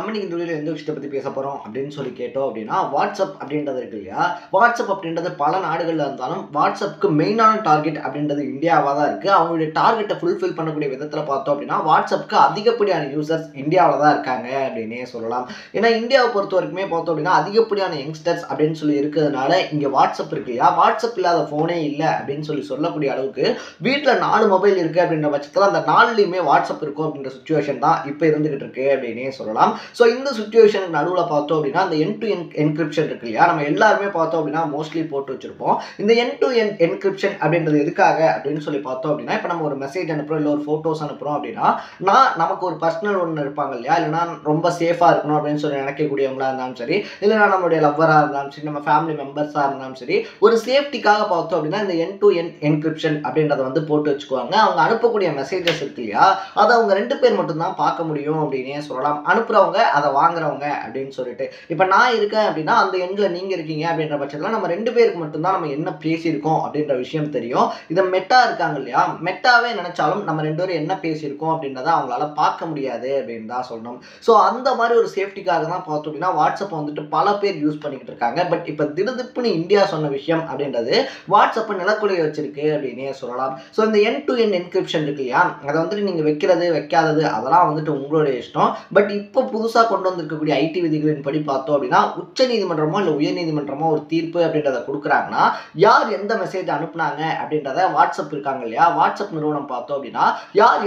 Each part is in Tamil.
நம்ம இன்னைக்கு இந்த வீடியோல எந்த விஷயத்தை பத்தி பேச போறோம் அப்படின்னு சொல்லி கேட்டோம் அப்படின்னா வாட்ஸ்அப் அப்படின்றது இருக்கு இல்லையா. வாட்ஸ்அப் அப்படின்றது பல நாடுகள்ல இருந்தாலும் வாட்ஸ்அப்க்கு மெயினான டார்கெட் அப்படின்றது இந்தியாவா தான் இருக்கு. அவங்களுடைய டார்கெட்டை ஃபுல்ஃபில் பண்ணக்கூடிய விதத்துல பார்த்தோம் அப்படின்னா வாட்ஸ்அப்க்கு அதிகப்படியான யூசர்ஸ் இந்தியாவில் தான் இருக்காங்க அப்படின்னே சொல்லலாம். ஏன்னா இந்தியாவை பொறுத்த வரைக்குமே பார்த்தோம் அப்படின்னா அதிகப்படியான யங்ஸ்டர்ஸ் அப்படின்னு சொல்லி இருக்கிறதுனால இங்க வாட்ஸ்அப் இருக்கு இல்லையா. வாட்ஸ்அப் இல்லாத போனே இல்லை அப்படின்னு சொல்லக்கூடிய அளவுக்கு வீட்டில் 4 மொபைல் இருக்கு அப்படின்ற பட்சத்தில் அந்த 4லையுமே வாட்ஸ்அப் இருக்கும் அப்படின்ற சுச்சுவேஷன் தான் இப்போ இருந்துகிட்டு இருக்கு அப்படின்னே சொல்லலாம். ஸோ இந்த சுச்சுவேஷனுக்கு நடுவில் பார்த்தோம் அப்படின்னா அந்த என் டு என்கிரிப்ஷன் இருக்கு இல்லையா. நம்ம எல்லாருமே பார்த்தோம் அப்படின்னா மோஸ்ட்லி போட்டு வச்சிருப்போம். இந்த என் டு என்கிரிப்ஷன் அப்படின்றது எதுக்காக அப்படின்னு சொல்லி பார்த்தோம் அப்படின்னா இப்போ நம்ம ஒரு மெசேஜ் அனுப்புறோம் இல்லை ஒரு ஃபோட்டோஸ் அனுப்புறோம் அப்படின்னா நமக்கு ஒரு பர்சனல் ஒன்று இருப்பாங்க இல்லையா. இல்லைனா ரொம்ப சேஃபாக இருக்கணும் அப்படின்னு சொல்லி நினைக்கக்கூடியவங்களா இருந்தாலும் சரி, இல்லைனா நம்மளுடைய லவ்வராக இருந்தாலும் சரி, நம்ம ஃபேமிலி மெம்பர்ஸாக இருந்தாலும் சரி, ஒரு சேஃப்டிக்காக பார்த்தோம் அப்படின்னா இந்த என் டு என்கிரிப்ஷன் அப்படின்றத வந்து போட்டு வச்சுக்குவாங்க. அவங்க அனுப்பக்கூடிய மெசேஜஸ் இருக்கு இல்லையா, அதை அவங்க 2 பேர் மட்டும்தான் பார்க்க முடியும் அப்படின்னே சொல்லலாம். அனுப்புறவங்க அதை வாங்குறவங்க அப்படின்னு சொல்லிட்டு இப்போ நான் இருக்கேன் அப்படின்னா அந்த எண்ணில் நீங்கள் இருக்கீங்க அப்படின்ற பட்சத்தில் நம்ம 2 பேருக்கு மட்டும்தான் நம்ம என்ன பேசியிருக்கோம் அப்படின்ற விஷயம் தெரியும். இதை மெட்டா இருக்காங்க இல்லையா, மெட்டாவே நினைச்சாலும் நம்ம 2 பேரும் என்ன பேசியிருக்கோம் அப்படின்றத அவங்களால பார்க்க முடியாது அப்படின்னு தான் சொல்லணும். ஸோ அந்த மாதிரி ஒரு சேஃப்டிக்காக தான் பார்த்தோம் அப்படின்னா வாட்ஸ்அப் வந்துட்டு பல பேர் யூஸ் பண்ணிக்கிட்டு இருக்காங்க. பட் இப்போ திடுதிப்புன்னு இந்தியா சொன்ன விஷயம் அப்படின்றது வாட்ஸ்அப்பை நிலக்குலைய வச்சிருக்கு அப்படின்னே சொல்லலாம். ஸோ இந்த என் டு என்கிரிப்ஷன் இருக்கு இல்லையா, அதை வந்துட்டு நீங்கள் வைக்கிறது வைக்காதது அதெல்லாம் வந்துட்டு உங்களுடைய இஷ்டம். பட் இப்போ புதுசாக கொண்டு வந்திருக்கக்கூடிய ஐடி விதிகளின் படி பார்த்தோம் அப்படின்னா உச்ச நீதிமன்றமோ இல்லை உயர் நீதிமன்றமோ ஒரு தீர்ப்பு அப்படின்றத கொடுக்குறாங்கன்னா யார் எந்த மெசேஜ் அனுப்புனாங்க அப்படின்றத வாட்ஸ்அப் இருக்காங்க இல்லையா, வாட்ஸ்அப் நிறுவனம் பார்த்தோம் அப்படின்னா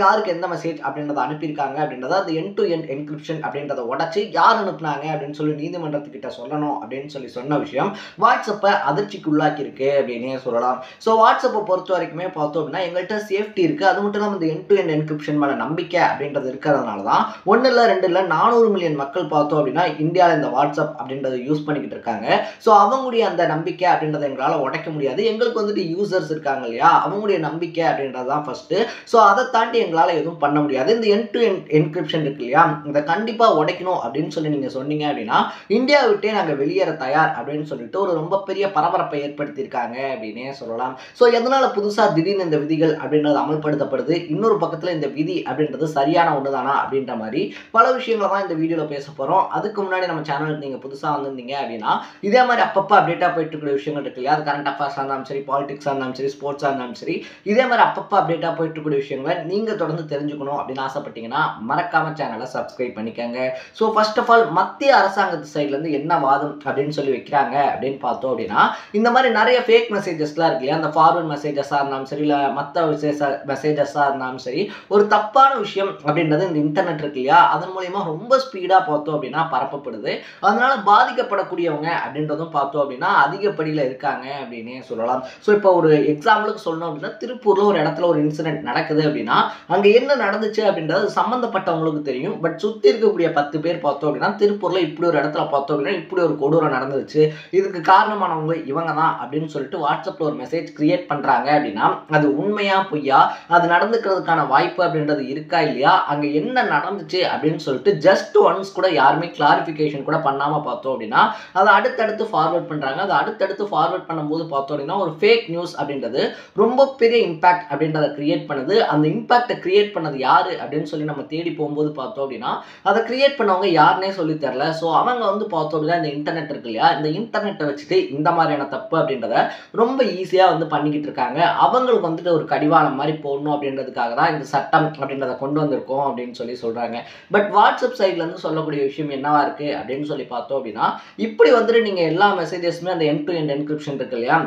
யாருக்கு எந்த மெசேஜ் அப்படின்றத அனுப்பியிருக்காங்க அப்படின்றத அந்த என் டு என்கிரிப்ஷன் அப்படின்றத உடச்சி யார் அனுப்புனாங்க அப்படின்னு சொல்லி நீதிமன்றத்துக்கிட்ட சொல்லணும் அப்படின்னு சொல்லி சொன்ன விஷயம் வாட்ஸ்அப்பை அதிர்ச்சிக்கு உள்ளாக்கி இருக்கு அப்படின்னே சொல்லலாம். ஸோ வாட்ஸ்அப்பை பொறுத்த வரைக்குமே பார்த்தோம் அப்படின்னா எங்கள்கிட்ட சேஃப்டி இருக்கு. அது மட்டும் இல்லாமல் இந்த என் டு என்கிரிப்ஷன் மேலே நம்பிக்கை அப்படின்றது இருக்கிறதுனால தான் 1 இல்லை 2 இல்லை 400 மில்லியன் மக்கள் பார்த்தோம் அப்படின்னா இந்தியாவில் இந்த வாட்ஸ்அப் அப்படின்றத யூஸ் பண்ணிக்கிட்டு இருக்காங்க. ஸோ அவங்களுடைய அந்த நம்பிக்கை அப்படின்றத எங்களால் உடைக்க முடியாது. எங்களுக்கு வந்துட்டு யூசர்ஸ் இருக்காங்க இல்லையா, அவங்களுடைய நம்பிக்கை அப்படின்றது தான் ஃபர்ஸ்ட். ஸோ அதை தாண்டி எங்களால் எதுவும் பண்ண முடியாது. இந்த என் டு என்கிரிப்ஷன் இருக்கு இல்லையா, இதை கண்டிப்பாக உடைக்கணும் அப்படின்னு சொல்லி நீங்கள் சொன்னீங்க அப்படின்னா இந்தியா விட்டே நாங்கள் வெளியேற தயார் அப்படின்னு சொல்லிட்டு ஒரு ரொம்ப பெரிய பரபரப்பை ஏற்படுத்தியிருக்காங்க அப்படின்னே சொல்லலாம். ஸோ எதனால புதுசாக திடீர்னு இந்த விதிகள் அப்படின்றது அமல்படுத்தப்படுது, இன்னொரு பக்கத்தில் இந்த விதி அப்படின்றது சரியான ஒன்று தானா அப்படின்ற மாதிரி பல விஷயங்களை தான் இந்த வீடியோவில் பேச போகிறோம். அதுக்கு முன்னாடி நம்ம சேனலுக்கு நீங்கள் புதுசாக வந்திருந்தீங்க அப்படின்னா இதே மாதிரி அப்பப்போ அப்டேட்டாக போயிட்டு இருக்கிற விஷயங்கள் இருக்கு இல்லையா, அது கரண்ட் அஃபேர்ஸாக இருந்தாலும் சரி, பாலிடிக்ஸாக இருந்தாலும் சரி, ஸ்போர்ட்ஸாக இருந்தாலும் சரி, இதே மாதிரி அப்பப்போ அப்டேட்டாக போயிட்டு இருக்கிற விஷயங்களை நீங்கள் தொடர்ந்து தெரிஞ்சுக்கணும் அப்படின்னு ஆசைப்பட்டீங்கன்னா மறக்காம சேனலை சப்ஸ்கிரைப் பண்ணிக்கோங்க. ஸோ ஃபர்ஸ்ட் ஆஃப் ஆல் மத்திய அரசாங்கத்து சைட்லேருந்து என்ன வாதம் அப்படின்னு சொல்லி வைக்கிறாங்க அப்படின்னு பார்த்தோம் அப்படின்னா இந்த மாதிரி நிறைய ஃபேக் மெசேஜஸ்லாம் இருக்கு இல்லையா, அந்த ஃபார்வர்ட் மெசேஜஸாக இருந்தாலும் சரி, இல்லை மற்ற மெசேஜஸாக இருந்தாலும் சரி, ஒரு தப்பான விஷயம் அப்படின்றது இந்த இன்டர்நெட் இருக்கு இல்லையா அதன் மூலயமா ரொம்ப ஸ்பீடாக பார்த்தோம் அப்படின்னா பரப்பப்படுது. அதனால பாதிக்கப்படக்கூடியவங்க அப்படின்றதும் பார்த்தோம் அப்படின்னா அதிகப்படியில் இருக்காங்க அப்படின்னே சொல்லலாம். ஸோ இப்போ ஒரு எக்ஸாம்பிளுக்கு சொல்லணும் அப்படின்னா திருப்பூரில் ஒரு இடத்துல ஒரு இன்சிடென்ட் நடக்குது அப்படின்னா அங்கே என்ன நடந்துச்சு அப்படின்றது சம்மந்தப்பட்டவங்களுக்கு தெரியும். பட் சுற்றி இருக்கக்கூடிய 10 பேர் பார்த்தோம் அப்படின்னா திருப்பூரில் இப்படி ஒரு இடத்துல பார்த்தோம் அப்படின்னா இப்படி ஒரு கொடூரம் நடந்துச்சு, இதுக்கு காரணமானவங்க இவங்க தான் அப்படின்னு சொல்லிட்டு வாட்ஸ்அப்பில் ஒரு மெசேஜ் கிரியேட் பண்ணுறாங்க அப்படின்னா அது உண்மையா பொய்யா, அது நடந்துக்கிறதுக்கான வாய்ப்பு அப்படின்றது இருக்கா இல்லையா, அங்கே என்ன நடந்துச்சு அப்படின்னு சொல்லிட்டு ஜஸ்ட் ஒன்ஸ் கூட யாருமே கிளாரிஃபிகேஷன் கூட பண்ணாமல் பார்த்தோம் அப்படின்னா அதை அடுத்தடுத்து ஃபார்வர்ட் பண்ணுறாங்க. அதை அடுத்தடுத்து ஃபார்வர்ட் பண்ணும்போது பார்த்தோம் அப்படின்னா ஒரு ஃபேக் நியூஸ் அப்படின்றது ரொம்ப பெரிய இம்பாக்ட் அப்படின்றத கிரியேட் பண்ணுது. அந்த இம்பாக்டை கிரியேட் பண்ணது யாரு அப்படின்னு சொல்லி நம்ம தேடி போகும்போது பார்த்தோம் அப்படின்னா அதை கிரியேட் பண்ணவங்க யாருன்னே சொல்லி தரல. ஸோ அவங்க வந்து பார்த்தோம் அப்படின்னா இந்த இன்டர்நெட் இருக்கு இல்லையா, இந்த இன்டர்நெட்டை வச்சுட்டு இந்த மாதிரியான தப்பு அப்படின்றத ரொம்ப ஈஸியாக வந்து பண்ணிக்கிட்டு இருக்காங்க. அவங்களுக்கு வந்துட்டு ஒரு கடிவாளம் மாதிரி போடணும் அப்படின்றதுக்காக தான் இந்த சட்டம் அப்படின்றத கொண்டு வந்திருக்கோம் அப்படின்னு சொல்லி சொல்றாங்க. பட் வாட்ஸ்அப் சைட்ல இருந்து சொல்லக்கூடிய விஷயம் என்னவா இருக்கு அப்படின்னு சொல்லி பார்த்தோம் அப்படின்னா இப்படி வந்துட்டு நீங்க எல்லா மெசேஜஸுமே அந்த என் டு என்கிரிப்ஷன் இருக்கு இல்லையா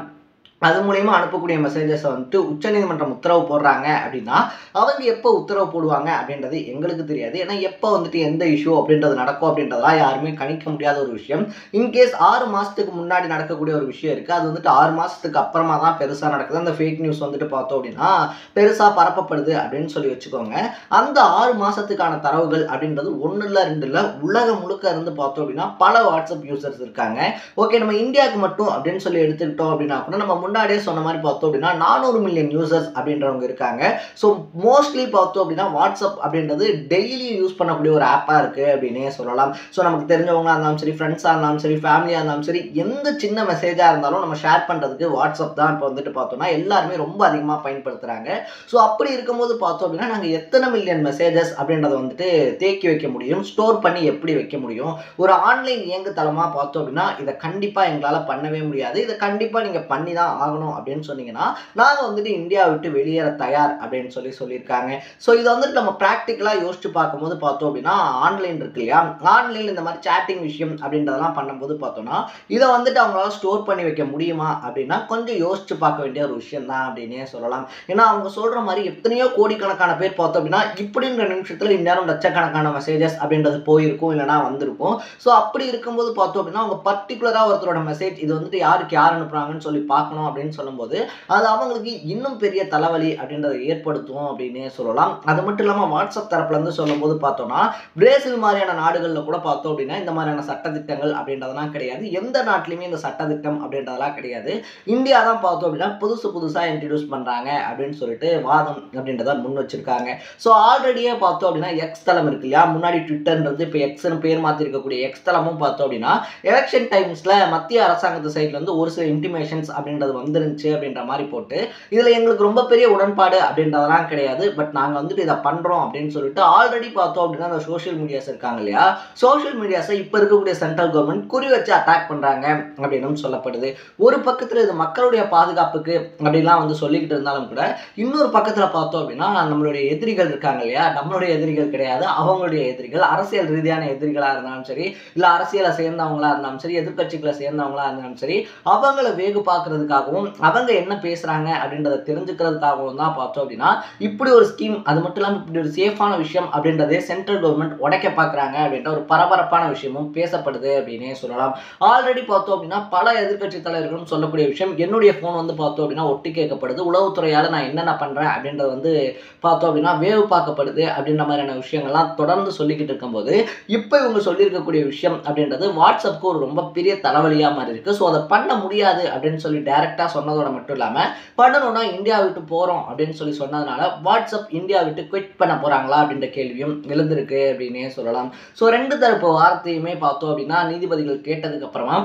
அது மூலயமா அனுப்பக்கூடிய மெசேஜஸை வந்துட்டு உச்சநீதிமன்றம் உத்தரவு போடுறாங்க அப்படின்னா அவங்க எப்போ உத்தரவு போடுவாங்க அப்படின்றது எங்களுக்கு தெரியாது. ஏன்னா எப்போ வந்துட்டு எந்த இஷ்யூ அப்படின்றது நடக்கும் அப்படின்றதெல்லாம் யாருமே கணிக்க முடியாத ஒரு விஷயம். இன்கேஸ் 6 மாதத்துக்கு முன்னாடி நடக்கக்கூடிய ஒரு விஷயம் இருக்குது, அது வந்துட்டு 6 மாதத்துக்கு அப்புறமா தான் பெருசாக நடக்குது. அந்த ஃபேக் நியூஸ் வந்துட்டு பார்த்தோம் அப்படின்னா பெருசாக பரப்பப்படுது அப்படின்னு சொல்லி வச்சுக்கோங்க. அந்த 6 மாதத்துக்கான தரவுகள் அப்படின்றது 1 இல்லை 2 இல்லை உலகம் முழுக்க இருந்து பார்த்தோம் அப்படின்னா பல வாட்ஸ்அப் யூசர்ஸ் இருக்காங்க. ஓகே, நம்ம இந்தியாவுக்கு மட்டும் அப்படின்னு சொல்லி எடுத்துக்கிட்டோம் அப்படின்னா கூட நம்ம முன்னாடியே சொன்ன மாதிரி பார்த்தோம் அப்படின்னா 400 மில்லியன் யூசர்ஸ் அப்படின்றவங்க இருக்காங்க. ஸோ மோஸ்ட்லி பார்த்தோம் அப்படின்னா வாட்ஸ்அப் அப்படின்றது டெய்லி யூஸ் பண்ணக்கூடிய ஒரு ஆப்பாக இருக்குது அப்படின்னே சொல்லலாம். ஸோ நமக்கு தெரிஞ்சவங்களா இருந்தாலும் சரி, ஃப்ரெண்ட்ஸாக இருந்தாலும் சரி, ஃபேமிலியாக இருந்தாலும் சரி, எந்த சின்ன மெசேஜாக இருந்தாலும் நம்ம ஷேர் பண்ணுறதுக்கு வாட்ஸ்அப் தான் இப்போ வந்துட்டு பார்த்தோம்னா எல்லாருமே ரொம்ப அதிகமாக பயன்படுத்துகிறாங்க. ஸோ அப்படி இருக்கும்போது பார்த்தோம் அப்படின்னா நாங்கள் எத்தனை மில்லியன் மெசேஜஸ் அப்படின்றத வந்துட்டு தேக்கி வைக்க முடியும், ஸ்டோர் பண்ணி எப்படி வைக்க முடியும்? ஒரு ஆன்லைன் இயங்குதளமாக பார்த்தோம் அப்படின்னா இதை கண்டிப்பாக எங்களால் பண்ணவே முடியாது, இதை கண்டிப்பாக நீங்கள் பண்ணி தான் ஆகணும் அப்படின்னு சொன்னீங்கன்னா நாங்கள் வந்துட்டு இந்தியா விட்டு வெளியேற தயார் அப்படின்னு சொல்லியிருக்காங்க. ஸோ இதை வந்துட்டு நம்ம ப்ராக்டிக்கலாக யோசிச்சு பார்க்கும்போது பார்த்தோம் அப்படின்னா ஆன்லைன் இருக்கு இல்லையா, ஆன்லைனில் இந்த மாதிரி சேட்டிங் விஷயம் அப்படின்றதெல்லாம் பண்ணும்போது பார்த்தோம்னா இதை வந்துட்டு அவங்களால ஸ்டோர் பண்ணி வைக்க முடியுமா அப்படின்னா கொஞ்சம் யோசிச்சு பார்க்க வேண்டிய ஒரு விஷயம் தான் அப்படின்னே சொல்லலாம். ஏன்னா அவங்க சொல்கிற மாதிரி எத்தனையோ கோடிக்கணக்கான பேர் பார்த்தோம் அப்படின்னா இப்படின்ற நிமிஷத்தில் இந்நேரம் லட்சக்கணக்கான மெசேஜஸ் அப்படின்றது போயிருக்கும், இல்லைனா வந்திருக்கும். ஸோ அப்படி இருக்கும்போது பார்த்தோம் அப்படின்னா அவங்க பர்டிகுலராக ஒருத்தரோட மெசேஜ் இது வந்துட்டு யாருக்கு யார் அனுப்புறாங்கன்னு சொல்லி பார்க்கணும் அப்படின்னு சொல்லும்போது அது அவங்களுக்கு இன்னும் பெரிய தலைவலி அப்படின்றத ஏற்படுத்தும் அப்படின்னே சொல்லலாம். அது மட்டும் இல்லாமல் வாட்ஸ்அப் தரப்புலேருந்து சொல்லும்போது பார்த்தோம்னா பிரேசில் மாதிரியான நாடுகளில் கூட பார்த்தோம் அப்படின்னா இந்த மாதிரியான சட்டத்திட்டங்கள் அப்படின்றதெல்லாம் கிடையாது. எந்த நாட்டிலையுமே இந்த சட்டத்திட்டம் அப்படின்றதெல்லாம் கிடையாது. இந்தியா தான் பார்த்தோம் அப்படின்னா புதுசாக இன்ட்ரடியூஸ் பண்ணுறாங்க அப்படின்னு சொல்லிட்டு வாதம் அப்படின்றத முன் வச்சிருக்காங்க. ஸோ ஆல்ரெடியே பார்த்தோம் அப்படின்னா எக்ஸ் தளம் இருக்கு இல்லையா, முன்னாடி ட்விட்டர்ன்றது இப்போ எக்ஸ்னு பேர் மாற்றி இருக்கக்கூடிய எக்ஸ் தளமும் பார்த்தோம் அப்படின்னா எலெக்ஷன் டைம்ஸில் மத்திய அரசாங்கத்து சைட்லேருந்து ஒரு சில இன்டிமேஷன்ஸ் அப்படின்றது வந்துருந்துச்சு அப்படின்ற மாதிரி போட்டு இதில் எங்களுக்கு ரொம்ப பெரிய உடன்பாடு அப்படின்றதெல்லாம் கிடையாது, பட் நாங்கள் வந்துட்டு இதை பண்ணுறோம் அப்படின்னு சொல்லிட்டு ஆல்ரெடி பார்த்தோம் அப்படின்னா அந்த சோஷியல் மீடியாஸ் இருக்காங்க இல்லையா, சோஷியல் மீடியாஸை இப்போ இருக்கக்கூடிய சென்ட்ரல் கவர்மெண்ட் குறி வச்சு அட்டாக் பண்ணுறாங்க அப்படின்னு சொல்லப்படுது. ஒரு பக்கத்தில் இது மக்களுடைய பாதுகாப்புக்கு அப்படிலாம் வந்து சொல்லிக்கிட்டு இருந்தாலும் கூட இன்னொரு பக்கத்தில் பார்த்தோம் அப்படின்னா நம்மளுடைய எதிரிகள் இருக்காங்க இல்லையா, நம்மளுடைய எதிரிகள் கிடையாது, அவங்களுடைய எதிரிகள், அரசியல் ரீதியான எதிரிகளாக இருந்தாலும் சரி, இல்லை அரசியலை சேர்ந்தவங்களா இருந்தாலும் சரி, எதிர்கட்சிகளை சேர்ந்தவங்களா இருந்தாலும் சரி, அவங்கள வேகு பார்க்கறதுக்காகவும் அவங்க என்ன பேசுறாங்க அப்படின்றத தெரிஞ்சுக்கிறதுக்காகவும் தான் பார்த்தோம் அப்படின்னா இப்படி ஒரு ஸ்கீம், அது மட்டும் இல்லாமல் இப்படி ஒரு சேஃபான விஷயம் அப்படின்றதே சென்ட்ரல் கவர்மெண்ட் உடைக்க பார்க்குறாங்க அப்படின்ற ஒரு பரபரப்பான விஷயமும் பேசப்படுது அப்படின்னே சொல்லலாம். ஆல்ரெடி பார்த்தோம் அப்படின்னா பல எதிர்கட்சி தலைவர்களும் சொல்லக்கூடிய விஷயம், என்னுடைய ஃபோன் வந்து பார்த்தோம் அப்படின்னா ஒட்டி கேட்கப்படுது, உளவுத்துறையால் நான் என்னென்ன பண்ணுறேன் அப்படின்றது வந்து பார்த்தோம் அப்படின்னா வேவு பார்க்கப்படுது அப்படின்ற மாதிரியான விஷயங்கள்லாம் தொடர்ந்து சொல்லிக்கிட்டு இருக்கும்போது இப்போ இவங்க சொல்லியிருக்கக்கூடிய விஷயம் அப்படின்றது வாட்ஸ்அப்புக்கு ஒரு ரொம்ப பெரிய தலைவலியாக மாதிரி இருக்குது. ஸோ அதை பண்ண முடியாது அப்படின்னு சொல்லி டைரெக்டாக சொன்னதோட மட்டும் இல்லாமல் பண்ணணும்னா இந்தியா விட்டு போகிறோம் அப்படின்னு சொல்லி சொன்னதுனால வாட்ஸ்அப் இந்தியா விட்டு குவிட் பண்ண போகிறாங்களா அப்படின்ற கேள்வியும் எழுந்திருக்கு அப்படின்னே சொல்லலாம். ஸோ ரெண்டு தரப்பு வார்த்தையுமே பார்த்தோம் அப்படின்னா நீதிபதிகள் கேட்டதுக்கு அப்புறமா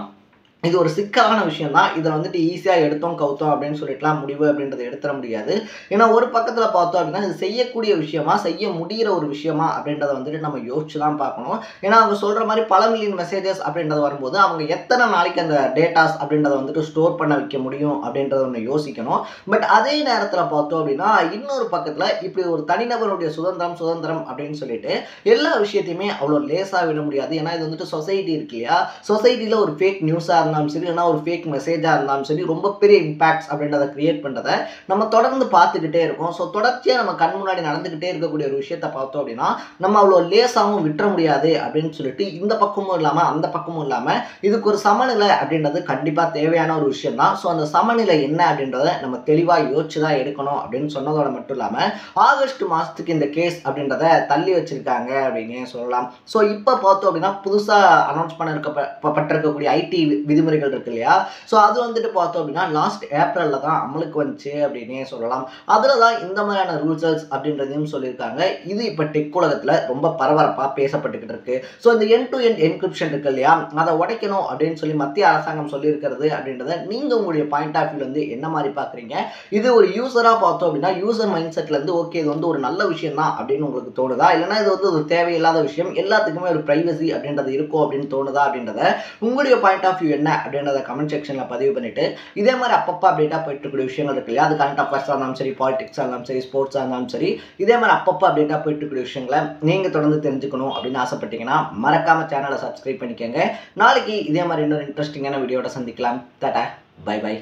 இது ஒரு சிக்கலான விஷயம் தான், இதில் வந்துட்டு ஈஸியாக எடுத்தோம் கவுத்தோம் அப்படின்னு சொல்லிட்டுலாம் முடிவு அப்படின்றத எடுத்துட முடியாது. ஏன்னா ஒரு பக்கத்தில் பார்த்தோம் அப்படின்னா இது செய்யக்கூடிய விஷயமா, செய்ய முடிகிற ஒரு விஷயமா அப்படின்றத வந்துட்டு நம்ம யோசிச்சு தான் பார்க்கணும். ஏன்னா அவங்க சொல்கிற மாதிரி பல மில்லியன் மெசேஜஸ் அப்படின்றது வரும்போது அவங்க எத்தனை நாளைக்கு அந்த டேட்டாஸ் அப்படின்றத வந்துட்டு ஸ்டோர் பண்ண வைக்க முடியும் அப்படின்றத ஒன்று யோசிக்கணும். பட் அதே நேரத்தில் பார்த்தோம் அப்படின்னா இன்னொரு பக்கத்தில் இப்படி ஒரு தனிநபருடைய சுதந்திரம் அப்படின்னு சொல்லிட்டு எல்லா விஷயத்தையுமே அவ்வளோ லேசாக விட முடியாது. ஏன்னா இது வந்துட்டு சொசைட்டி இருக்கு இல்லையா, சொசைட்டியில் ஒரு ஃபேக் நியூஸாக இருந்தாலும் சரி, இல்லைனா ஒரு ஃபேக் மெசேஜாக இருந்தாலும் சரி, ரொம்ப பெரிய இம்பாக்ட்ஸ் அப்படின்றத கிரியேட் பண்ணுறதை நம்ம தொடர்ந்து பார்த்துக்கிட்டே இருக்கோம். ஸோ தொடர்ச்சியாக நம்ம கண் முன்னாடி நடந்துக்கிட்டே இருக்கக்கூடிய ஒரு விஷயத்தை பார்த்தோம் அப்படின்னா நம்ம அவ்வளோ லேசாகவும் விட்டுற முடியாது அப்படின்னு சொல்லிட்டு இந்த பக்கமும் இல்லாமல் அந்த பக்கமும் இல்லாமல் இதுக்கு ஒரு சமநிலை அப்படின்றது கண்டிப்பாக தேவையான ஒரு விஷயம் தான். ஸோ அந்த சமநிலை என்ன அப்படின்றத நம்ம தெளிவாக யோசிச்சு தான் எடுக்கணும் அப்படின்னு சொன்னதோட மட்டும் இல்லாமல் ஆகஸ்ட் மாதத்துக்கு இந்த கேஸ் அப்படின்றத தள்ளி வச்சிருக்காங்க அப்படின்னே சொல்லலாம். ஸோ இப்போ பார்த்தோம் அப்படின்னா புதுசாக அனௌன்ஸ் பட்டிருக்கக்கூடிய ஐடி விதிமுறைகள் இருக்கு இல்லையா, ஸோ அது வந்துட்டு பார்த்தோம் அப்படின்னா லாஸ்ட் ஏப்ரலில் தான் அமலுக்கு வந்துச்சு அப்படின்னே சொல்லலாம். அதில் தான் இந்த மாதிரியான ரூல்ஸ் அப்படின்றதையும் சொல்லியிருக்காங்க. இது இப்போ டெக் உலகத்தில் ரொம்ப பரபரப்பாக பேசப்பட்டுக்கிட்டு இருக்கு. ஸோ இந்த எண்ட் டு எண்ட் என்கிரிப்ஷன் இருக்கு இல்லையா, அதை உடைக்கணும் அப்படின்னு சொல்லி மத்திய அரசாங்கம் சொல்லியிருக்கிறது அப்படின்றத நீங்கள் உங்களுடைய பாயிண்ட் ஆஃப் வியூ வந்து என்ன மாதிரி பார்க்குறீங்க? இது ஒரு யூசராக பார்த்தோம் அப்படின்னா யூசர் மைண்ட் செட்லேருந்து ஓகே இது வந்து ஒரு நல்ல விஷயம் தான் அப்படின்னு உங்களுக்கு தோணுதா, இல்லைனா இது வந்து ஒரு தேவையில்லாத விஷயம், எல்லாத்துக்குமே ஒரு ப்ரைவசி அப்படின்றது இருக்கும் அப்படின்னு தோணுதா அப்படின்றத உங்களுடைய பாயிண்ட் ஆஃப் வியூ என்ன அப்படின்றத கமெண்ட் செக்ஷனில் பதிவு பண்ணிட்டு இதே மாதிரி அப்பப்போ அப்டேட்டாக போயிட்டு இருக்கக்கூடிய விஷயங்கள் இருக்கு இல்லையா, அது கரண்ட் அஃபேர்ஸாக இருந்தாலும் சரி, பாலிடிக்ஸாக இருந்தாலும் சரி, ஸ்போர்ட்ஸாக இருந்தாலும் சரி, இதே மாதிரி அப்பப்போ அப்டேட்டாக போயிட்டு இருக்கக்கூடிய விஷயங்களை நீங்கள் தொடர்ந்து தெரிஞ்சுக்கணும் அப்படின்னு ஆசைப்பட்டீங்கன்னா மறக்காம சேனலை சப்ஸ்கிரைப் பண்ணிக்கோங்க. நாளைக்கு இதே மாதிரி இன்னொரு இன்ட்ரெஸ்டிங்கான வீடியோட சந்திக்கலாம். Tata, bye by.